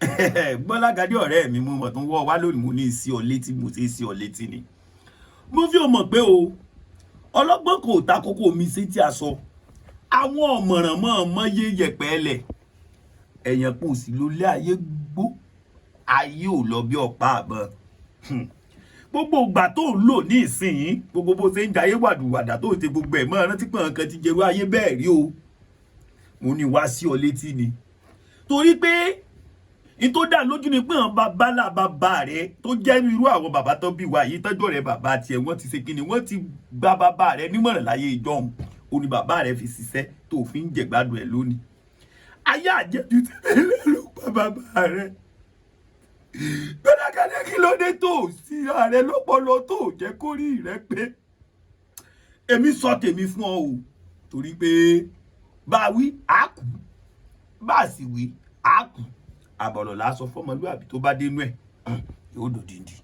Gbọ́lágadé ọ̀rẹ́ mi mo mọ̀ tó ń wọ́ wá lónìí mo ní sí ọ létí mo ṣe sí ọ létí ni mo fi mọ̀ pé o ọlọ́gbọ́n kò ta kókó mi sí tí a sọ àwọn ọ̀mọ̀ràn mọ́ yé yẹpẹ́ lẹ̀ ẹ̀yàn kò sí ló lé ayé gbó ayé ò lọ bí ọ̀pá àbọ̀n gbogbo ìgbà tó ń lò ní ìsìn gbogbo bó ṣe ń jayé wàdùwàdà tó ń ṣe gbogbo ẹ̀ mọ́ rántí pé nǹkan ti jẹ́rú ayé bẹ́ẹ̀ rí o mo ní wá sí ọ létí ni torí pé in tó dá lójú ni pé àwọn bàbá rẹ tó jẹ́ irú àwọn bàbá tó bí wa yìí tọ́jọ́ rẹ bàbá tiẹ̀ wọ́n ti ṣe kíni wọ́n ti gba bàbá rẹ nímọ̀ràn láyé ìjọ́un ó ní bàbá rẹ fi ṣiṣẹ́ tó fi ń jẹ̀gbádùn ẹ̀ lónìí ayé àjẹjù tẹ́lẹ̀ ló pa bàbá rẹ Gbọ́lágadé kí ló dé tó sí ààrẹ lọ́pọlọ tó jẹ́ kó rí rẹ pé èmi sọ tèmi fún ọ o torí pé bá wí á kú bá sì wí á kú àbọ̀rọ̀ lásọ fọmọlúàbí tó bá dénú ẹ̀ yóò dòdìndì.